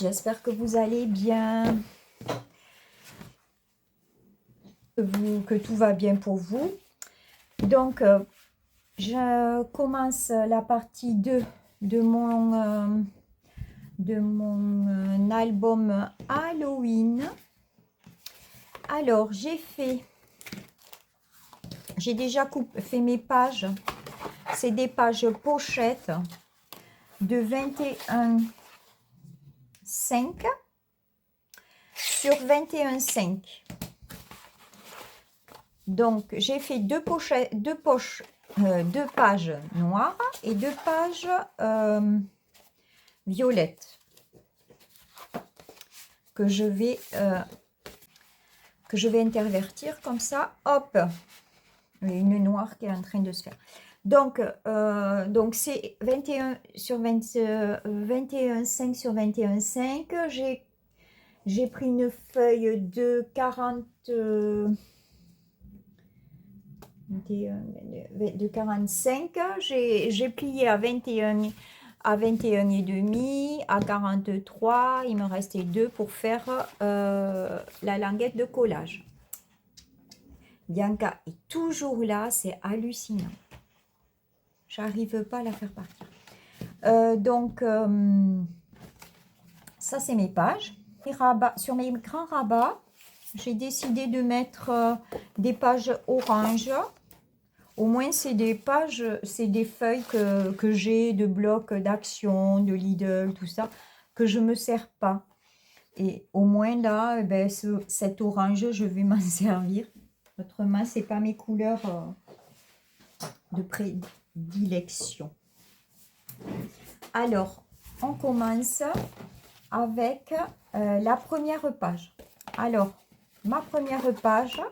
j'espère que vous allez bien, que tout va bien pour vous. Donc, je commence la partie 2 de mon album Halloween. Alors, j'ai déjà fait mes pages. C'est des pages pochettes de 21,5 sur 21,5. Donc, j'ai fait deux pages noires et 2 pages violettes que je vais intervertir comme ça. Hop, une noire qui est en train de se faire. Donc c'est 21 sur 21,5 sur 21,5. J'ai pris une feuille de 45. J'ai plié à 21 et demi, à 43. Il me restait 2 pour faire la languette de collage. Bianca est toujours là, c'est hallucinant. J'arrive pas à la faire partir. Ça c'est mes pages. Sur mes grands rabats, j'ai décidé de mettre des pages orange. Au moins c'est des pages, c'est des feuilles que j'ai de blocs d'action, de Lidl, tout ça, que je me sers pas. Et au moins là, cet orange, je vais m'en servir. Autrement, c'est pas mes couleurs de prédilection. Alors, on commence avec la première page. Alors, ma première page,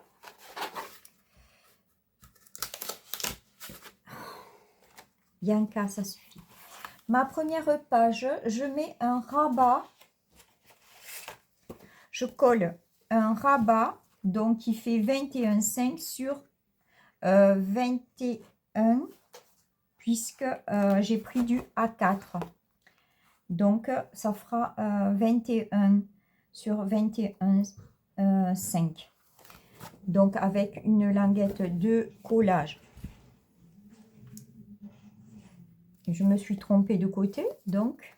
Bianca, ça suffit. Ma première page, je mets un rabat, je colle un rabat, donc qui fait 21,5 sur 21, puisque j'ai pris du A4. Donc, ça fera 21 sur 21,5. Donc, avec une languette de collage. Je me suis trompée de côté, donc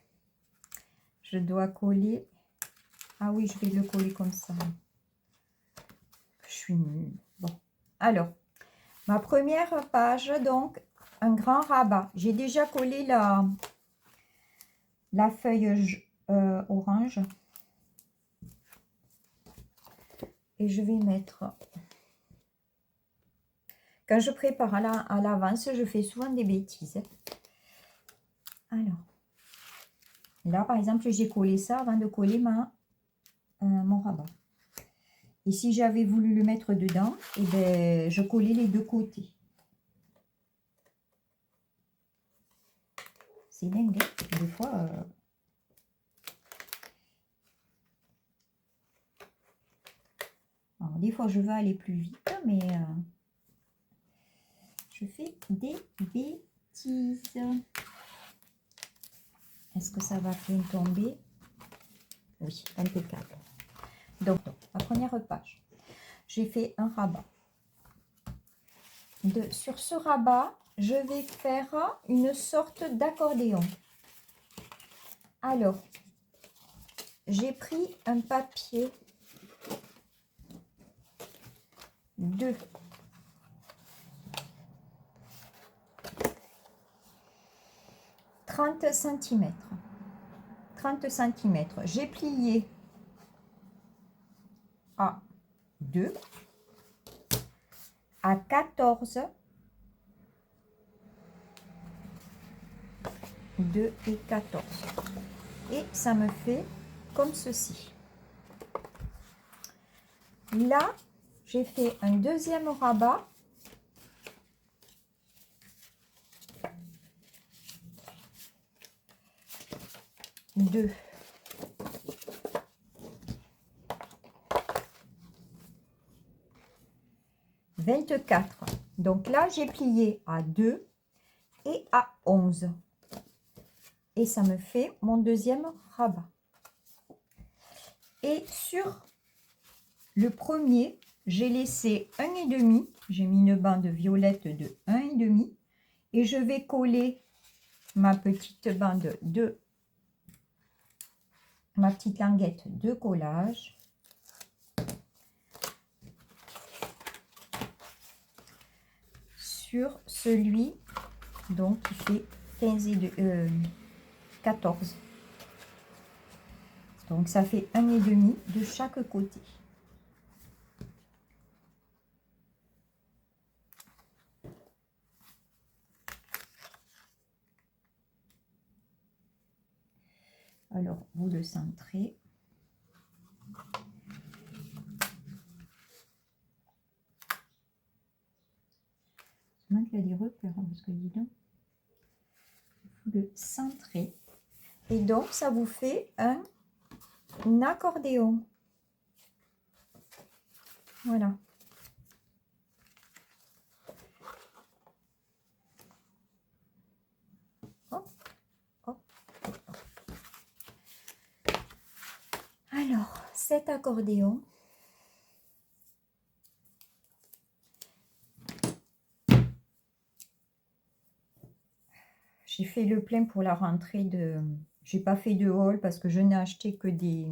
je dois coller. Ah oui, je vais le coller comme ça. Je suis nulle. Bon, alors, ma première page, donc, un grand rabat. J'ai déjà collé la feuille orange. Et je vais mettre... Quand je prépare à l'avance, je fais souvent des bêtises. Alors, là, par exemple, j'ai collé ça avant de coller mon rabat. Et si j'avais voulu le mettre dedans, eh ben, je collais les deux côtés. C'est dingue, hein? Des fois... Alors, des fois, je veux aller plus vite, mais je fais des bêtises. Est-ce que ça va bien tomber? Oui, impeccable. Donc, la première page, j'ai fait un rabat. Sur ce rabat, je vais faire une sorte d'accordéon. Alors, j'ai pris un papier de 30 cm. 30 cm. J'ai plié à 2, à 14, 2 et 14. Et ça me fait comme ceci. Là, j'ai fait un deuxième rabat. De 24. Donc là, j'ai plié à 2 et à 11. Et ça me fait mon deuxième rabat. Et sur le premier, j'ai laissé 1,5. J'ai mis une bande violette de 1,5. Et je vais coller ma petite bande de... ma petite languette de collage. Sur celui donc qui fait 14. Donc ça fait 1,5 de chaque côté. Alors vous le centrez. Maintenant qu'il y a des repères, parce que dis donc, vous le centrez. Et donc ça vous fait un accordéon. Voilà. Hop, hop, hop. Alors, cet accordéon, j'ai fait le plein pour la rentrée de... J'ai pas fait de haul parce que je n'ai acheté que des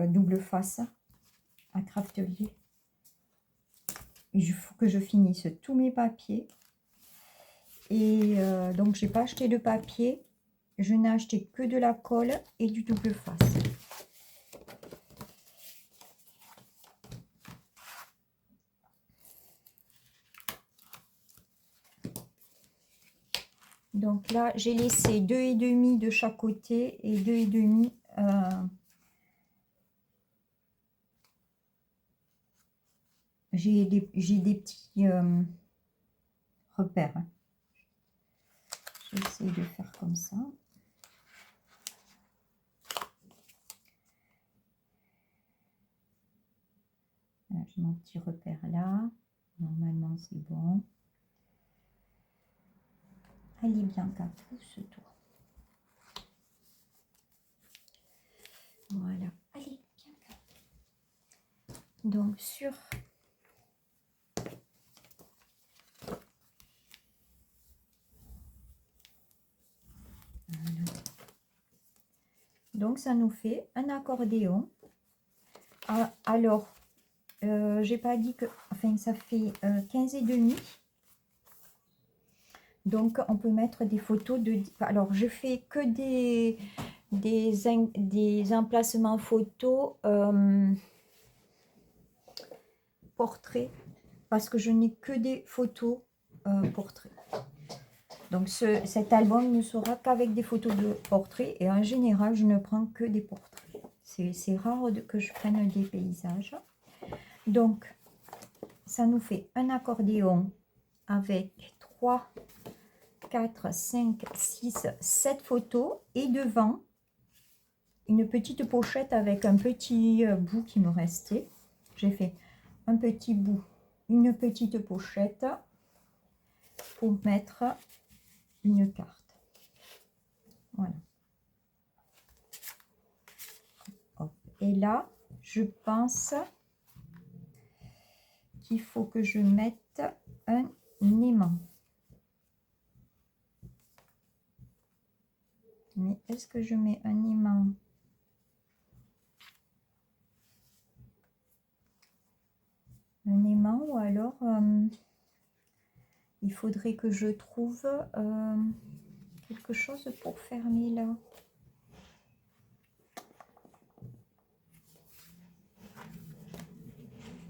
double faces à Craftelier. Il faut que je finisse tous mes papiers. Et donc, j'ai pas acheté de papier. Je n'ai acheté que de la colle et du double face. Donc là, j'ai laissé 2,5 de chaque côté et 2,5 j'ai des petits repères. Je vais essayer de faire comme ça. Voilà, j'ai mon petit repère là. Normalement, c'est bon. Allez, Bianca, pousse-toi. Voilà. Allez, Bianca. Donc, sur... Voilà. Donc, ça nous fait un accordéon. Ah, alors, j'ai pas dit que... Enfin, ça fait 15,5. Donc, on peut mettre des photos de... Alors, je fais que des emplacements photos portraits parce que je n'ai que des photos portraits. Donc, cet album ne sera qu'avec des photos de portraits et en général, je ne prends que des portraits. C'est rare que je prenne des paysages. Donc, ça nous fait un accordéon avec 3... 4, 5, 6, 7 photos et devant une petite pochette avec un petit bout qui me restait. J'ai fait un petit bout, une petite pochette pour mettre une carte. Voilà. Hop. Et là, je pense qu'il faut que je mette un aimant. Mais est-ce que je mets un aimant? Un aimant ou alors il faudrait que je trouve quelque chose pour fermer là.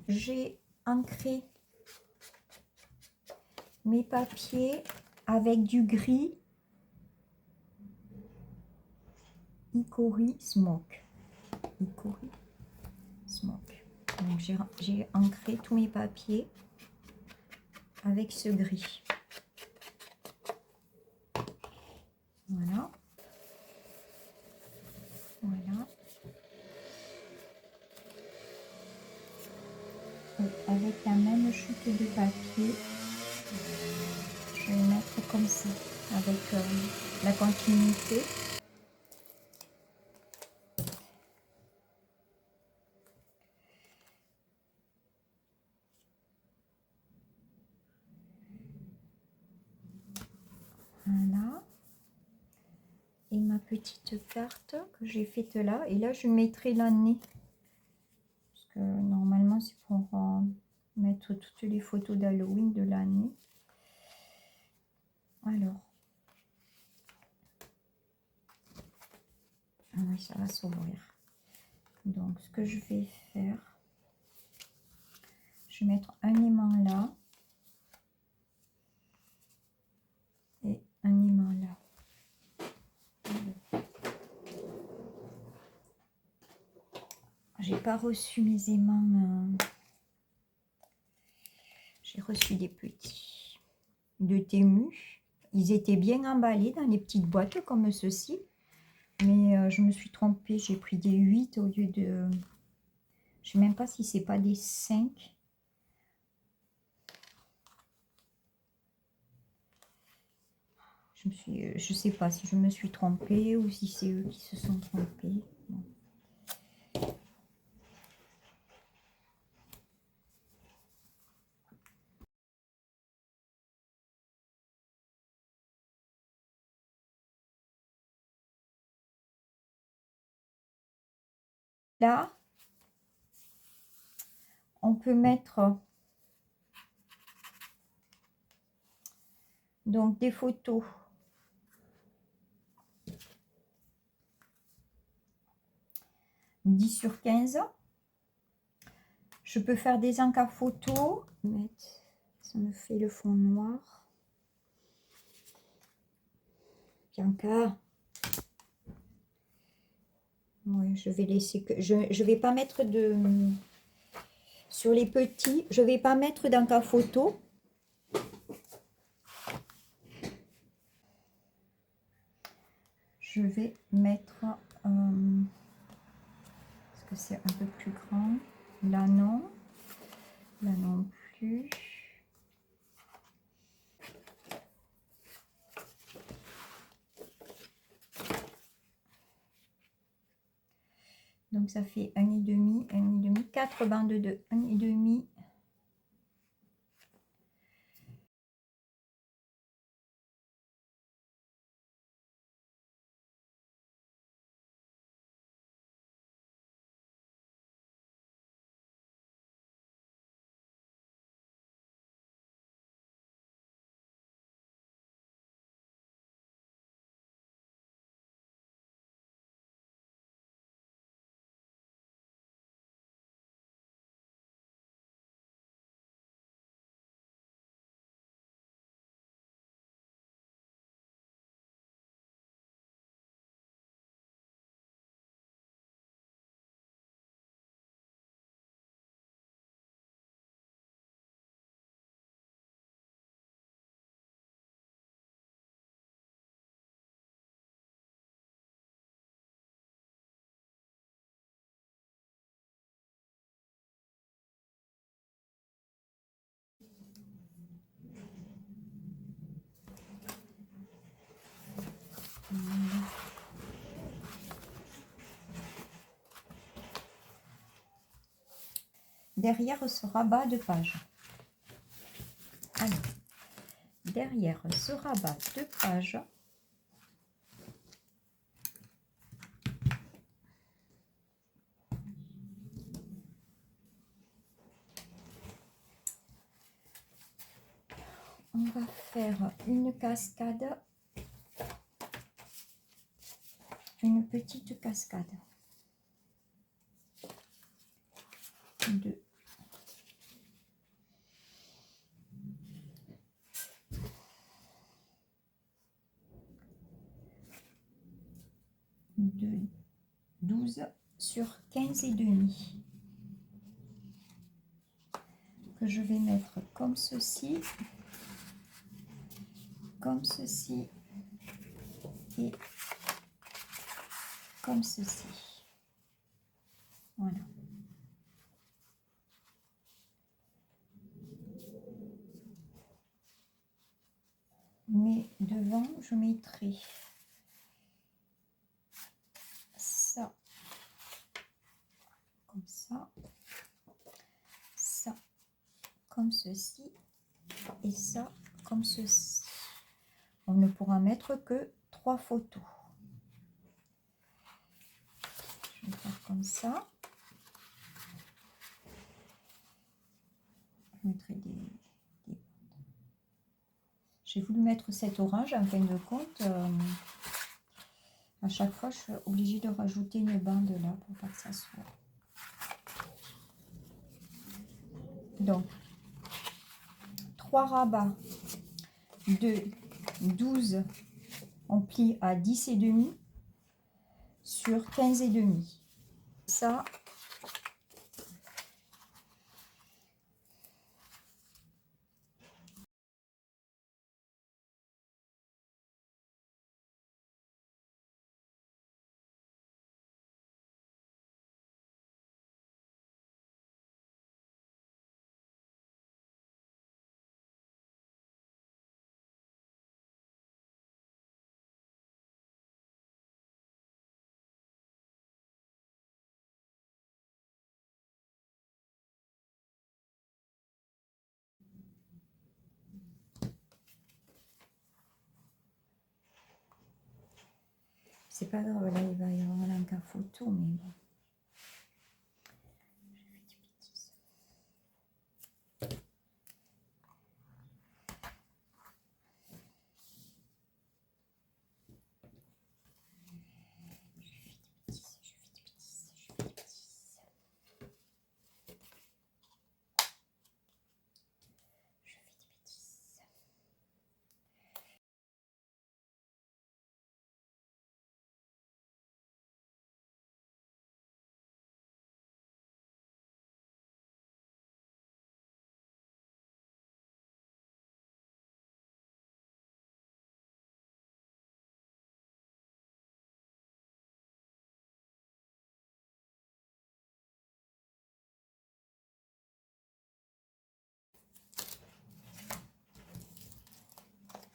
J'ai ancré mes papiers avec du gris Hickory Smoke. Hickory Smoke. Donc j'ai ancré tous mes papiers avec ce gris. Voilà. Voilà. Et avec la même chute de papier, je vais mettre comme ça, avec la continuité. petite carte que j'ai faite là. Et là, je mettrai l'année. Parce que normalement, c'est pour mettre toutes les photos d'Halloween de l'année. Alors. Ah oui, ça va s'ouvrir. Donc, ce que je vais faire, je vais mettre un aimant là. Et un aimant là. J'ai pas reçu mes aimants. J'ai reçu des petits de Temu. Ils étaient bien emballés dans les petites boîtes comme ceci. Mais je me suis trompée. J'ai pris des 8 au lieu de... Je ne sais même pas si c'est pas des 5. Je sais pas si je me suis trompée ou si c'est eux qui se sont trompés. Bon. Là, on peut mettre donc des photos. « 10/15 ». Je peux faire des encas photos. Ça me fait le fond noir. Bianca. Oui, je vais laisser que... Je vais pas mettre de... Sur les petits, je vais pas mettre d'encas photo. Je vais mettre... parce que c'est un peu plus grand. Là, non. Là, non plus. Donc, ça fait 1,5, 4 bandes de 1,5. Derrière ce rabat de page. Alors, derrière ce rabat de page, on va faire une cascade, une petite cascade de de 12/15,5 que je vais mettre comme ceci et comme ceci. Voilà. Mais devant, je mettrai ça comme ça comme ceci et ça comme ceci. On ne pourra mettre que 3 photos. comme ça. Je mettrai des... J'ai voulu mettre cet orange en fin de compte. À chaque fois, je suis obligée de rajouter une bande là pour pas que ça soit. Donc, 3 rabats de 12, on plie à 10 et demi sur 15 et demi. Ça, c'est pas grave, là il va y avoir un cas photo, mais bon.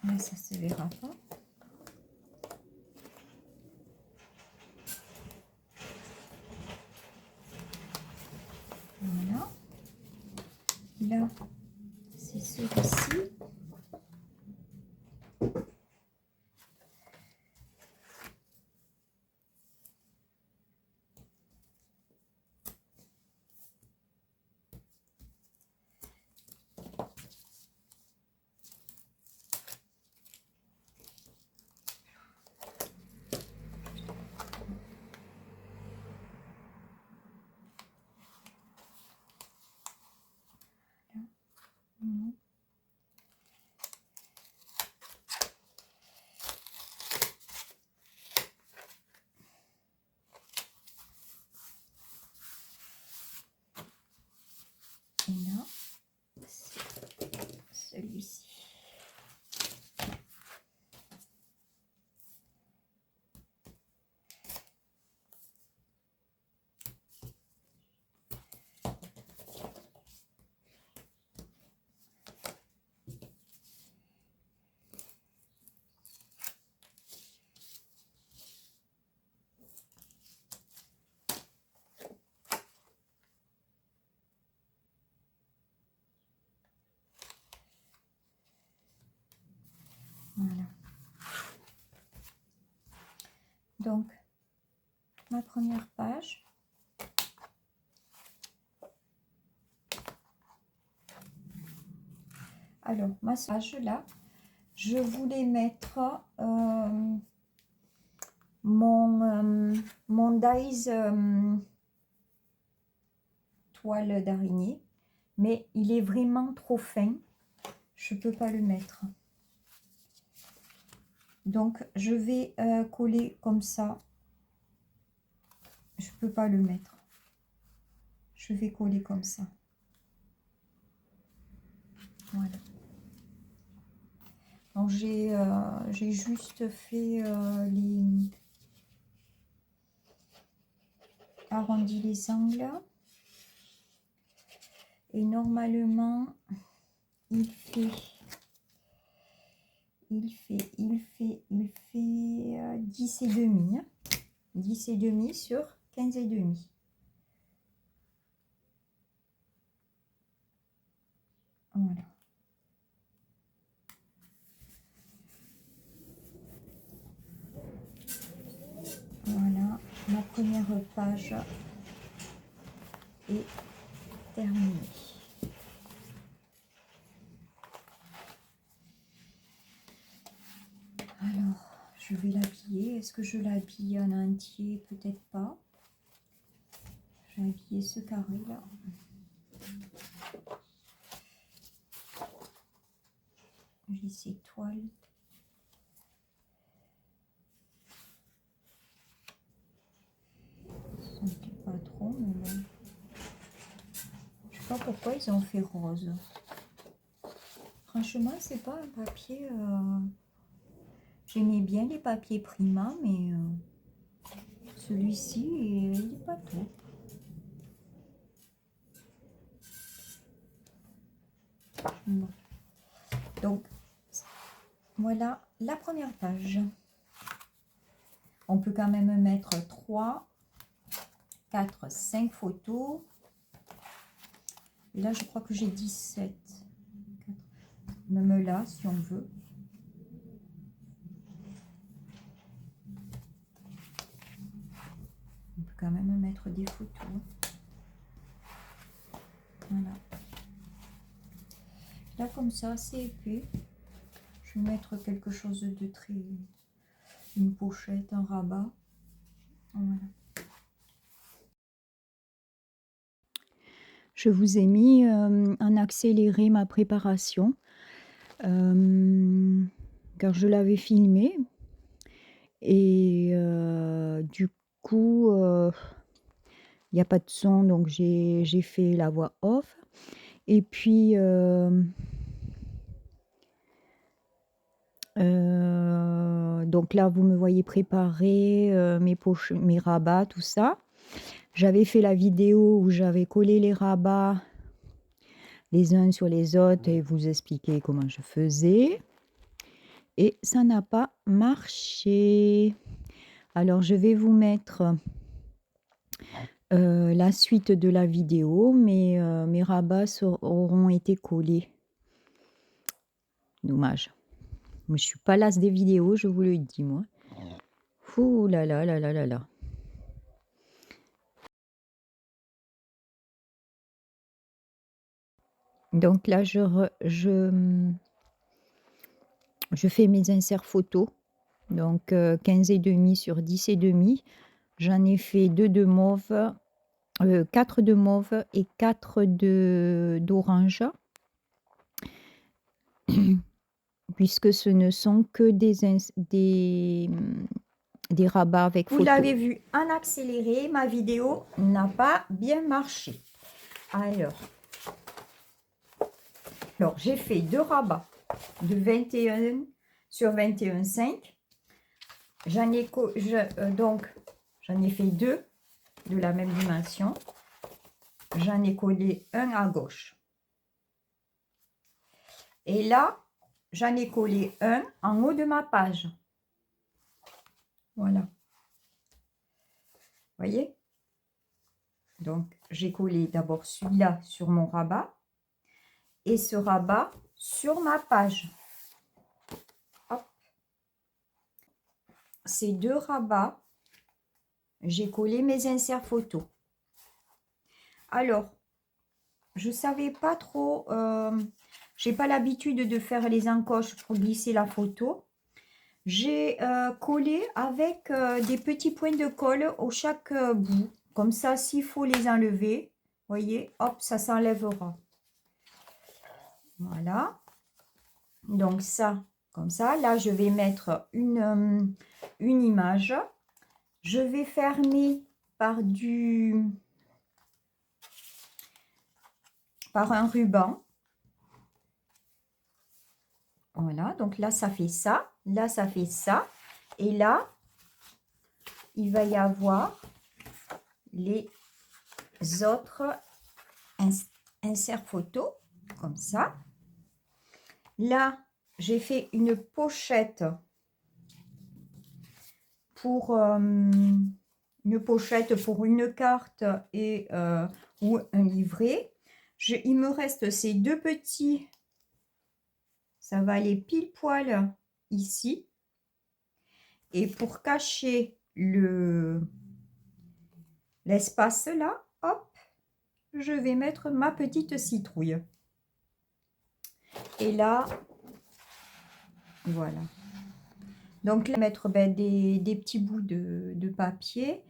Là, ça se verra pas. Voilà. Là, c'est celui-ci. Et là, c'est celui-ci. Voilà. Donc, ma première page. Alors, ma page là, je voulais mettre mon dies toile d'araignée, mais il est vraiment trop fin. Je peux pas le mettre. Donc, je vais coller comme ça. Je peux pas le mettre. Je vais coller comme ça. Voilà. Donc, j'ai juste fait arrondi les angles. Et normalement, il fait 10 et demi. 10 et demi sur 15 et demi. Voilà. Voilà ma première page est terminée. Alors, je vais l'habiller. Est-ce que je l'habille en entier? Peut-être pas. Je vais habiller ce carré là. J'ai ces toiles. Ça ne plaît pas trop, mais bon. Je sais pas pourquoi ils ont fait rose. Franchement, c'est pas un papier. J'aimais bien les papiers Prima, mais celui-ci, il n'est pas top. Bon. Donc, voilà la première page. On peut quand même mettre 3, 4, 5 photos. Et là, je crois que j'ai 17. Même là, si on veut. On peut quand même mettre des photos. Voilà. Là, comme ça, c'est épais. Je vais mettre quelque chose de très... Une pochette, un rabat. Voilà. Je vous ai mis en accéléré ma préparation. Car je l'avais filmé. Et du coup, il n'y a pas de son. Donc, j'ai fait la voix off. Et puis... donc là, vous me voyez préparer mes rabats, tout ça. J'avais fait la vidéo où j'avais collé les rabats les uns sur les autres et vous expliquer comment je faisais. Et ça n'a pas marché. Alors, je vais vous mettre la suite de la vidéo, mais mes rabats auront été collés. Dommage. Mais je suis pas lasse des vidéos, je vous le dis, moi. Ouh là là là là là là. Donc là, je fais mes inserts photos. Donc 15,5 sur 10,5. J'en ai fait 2 de mauve, 4 de mauve et 4 d'orange. Puisque ce ne sont que des rabats avec photo. Vous l'avez vu en accéléré, ma vidéo n'a pas bien marché. Alors j'ai fait 2 rabats de 21 sur 21,5. J'en ai fait 2 de la même dimension. J'en ai collé un à gauche. Et là, j'en ai collé un en haut de ma page. Voilà. Voyez? Donc, j'ai collé d'abord celui-là sur mon rabat et ce rabat sur ma page. Hop. Ces 2 rabats, j'ai collé mes inserts photos. Alors, je ne savais pas trop, j'ai pas l'habitude de faire les encoches pour glisser la photo. J'ai collé avec des petits points de colle au chaque bout. Comme ça, s'il faut les enlever, voyez, hop, ça s'enlèvera. Voilà. Donc ça, comme ça. Là, je vais mettre une image. Je vais fermer par un ruban. Voilà, donc là, ça fait ça. Là, ça fait ça. Et là, il va y avoir les autres inserts photos, comme ça. Là, j'ai fait une pochette pour une carte et ou un livret. Il me reste ces 2 petits, ça va aller pile poil ici. Et pour cacher l'espace là, hop, je vais mettre ma petite citrouille. Et là, voilà. Donc là, mettre des petits bouts de papier,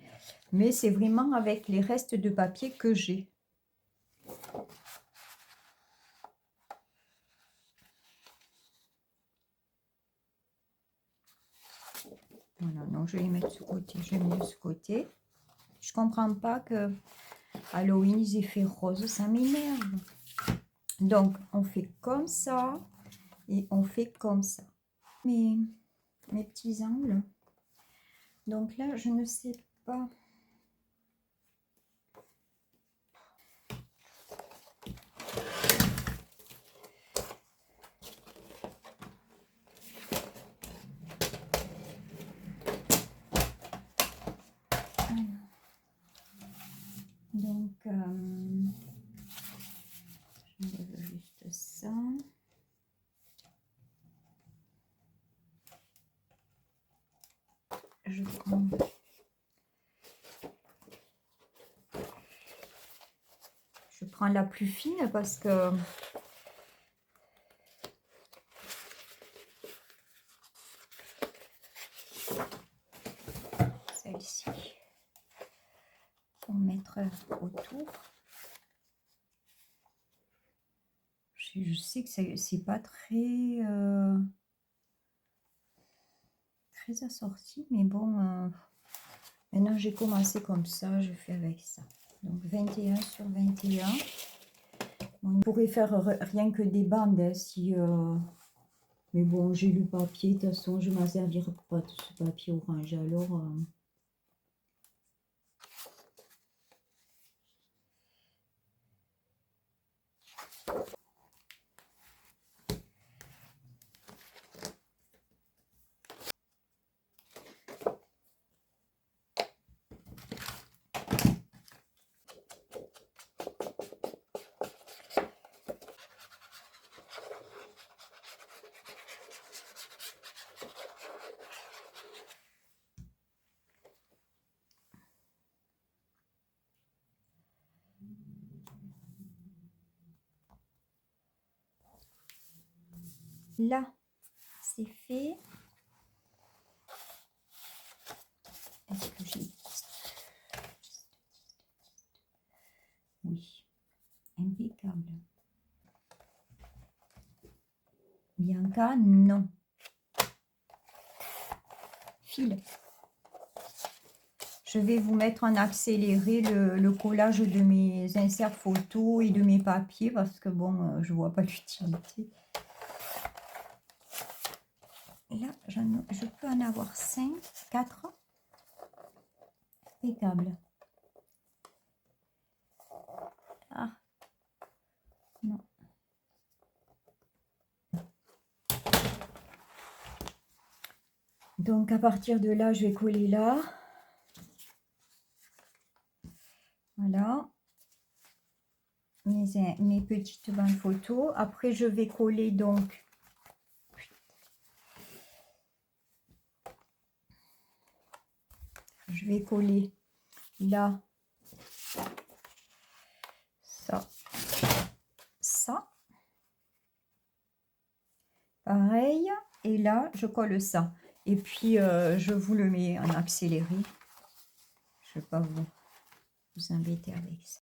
mais c'est vraiment avec les restes de papier que j'ai. Voilà, donc je vais mettre ce côté, je vais mettre ce côté. Je comprends pas que Halloween ils aient fait rose, ça m'énerve. Donc on fait comme ça et on fait comme ça. Mes petits angles. Donc là, je ne sais pas. Donc, je veux juste ça. Je prends la plus fine parce que celle-ci, pour mettre autour. Je sais que c'est pas très très assorti, mais bon, maintenant j'ai commencé comme ça, je fais avec ça. Donc 21 sur 21. On pourrait faire rien que des bandes hein, si mais bon, j'ai le papier, de toute façon je m'en servirai pas de ce papier orange alors là c'est fait. Est-ce que j'ai... Oui, impeccable. Bianca, non. File. Je vais vous mettre en accéléré le collage de mes inserts photos et de mes papiers parce que bon, je vois pas l'utilité. Là, je peux en avoir 5, 4. Impeccable. Ah, non. Donc, à partir de là, je vais coller là. Voilà. Mes petites bandes photos. Après, je vais coller donc... Je vais coller là. Ça. Ça. Pareil. Et là, je colle ça. Et puis, je vous le mets en accéléré. Je ne vais pas vous embêter avec ça.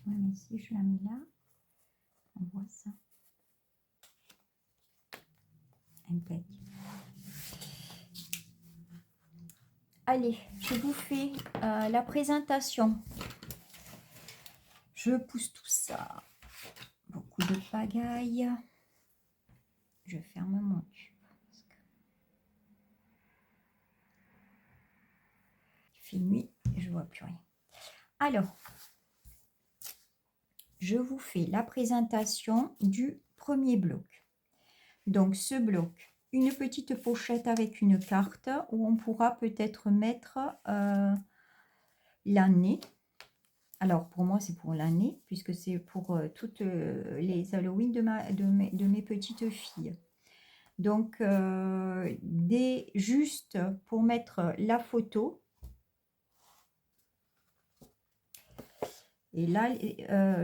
Ouais, mais si je la mets là, on voit ça. Impec. Allez, je vous fais la présentation. Je pousse tout ça. Beaucoup de pagaille. Je ferme mon tube. Il fait nuit et je vois plus rien. Alors, je vous fais la présentation du premier bloc. Donc, ce bloc, une petite pochette avec une carte où on pourra peut-être mettre l'année. Alors, pour moi, c'est pour l'année, puisque c'est pour toutes les Halloween de mes petites filles. Donc, juste pour mettre la photo. Et là,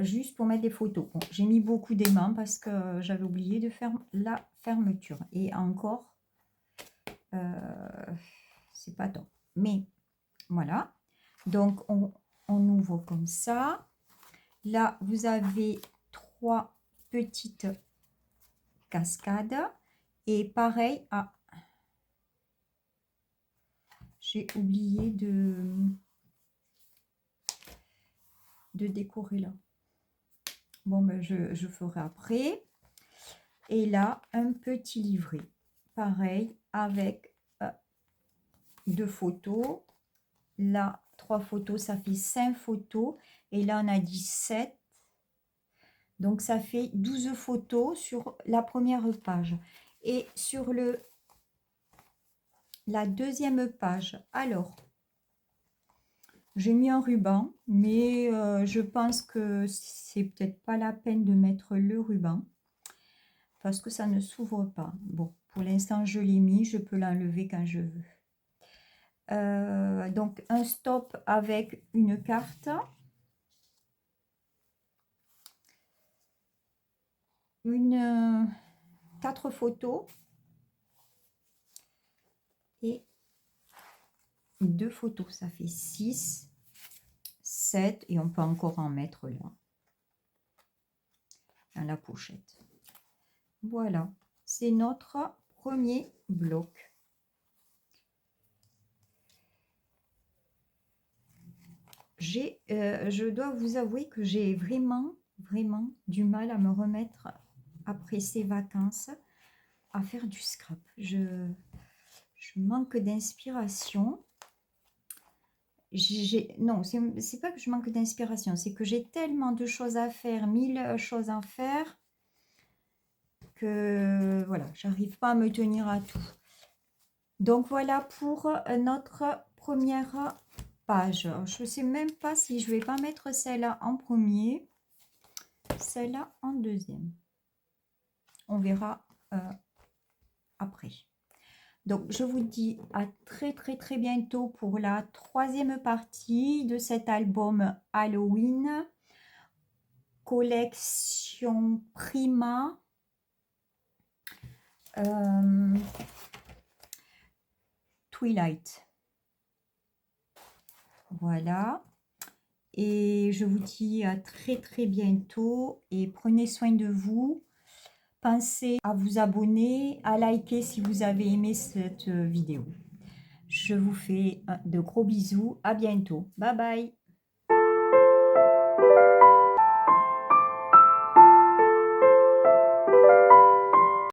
juste pour mettre les photos. Bon, j'ai mis beaucoup d'aimants parce que j'avais oublié de faire la fermeture. Et encore, c'est pas top. Mais voilà. Donc, on ouvre comme ça. Là, vous avez 3 petites cascades. Et pareil, j'ai oublié de décorer là. Bon, ben, je ferai après. Et là, un petit livret. Pareil, avec 2 photos. Là, 3 photos, ça fait 5 photos. Et là, on a dit 7. Donc, ça fait 12 photos sur la première page. Et sur la deuxième page, alors, j'ai mis un ruban, mais je pense que c'est peut-être pas la peine de mettre le ruban parce que ça ne s'ouvre pas. Bon, pour l'instant, je l'ai mis, je peux l'enlever quand je veux. Donc, un stop avec une carte. Une 4 photos. Et 2 photos, ça fait 6, 7. Et on peut encore en mettre là. Dans la pochette. Voilà, c'est notre premier bloc. Je dois vous avouer que j'ai vraiment du mal à me remettre après ces vacances à faire du scrap. Je manque d'inspiration. Non, c'est pas que je manque d'inspiration, c'est que j'ai tellement de choses à faire, 1000 choses à faire, que voilà, j'arrive pas à me tenir à tout. Donc voilà pour notre première page. Je ne sais même pas si je vais pas mettre celle-là en premier, celle-là en deuxième. On verra après. Donc je vous dis à très bientôt pour la troisième partie de cet album Halloween, collection Prima. Twilight. Voilà. Et je vous dis à très bientôt et prenez soin de vous. Pensez à vous abonner, à liker si vous avez aimé cette vidéo. Je vous fais de gros bisous. À bientôt. Bye bye.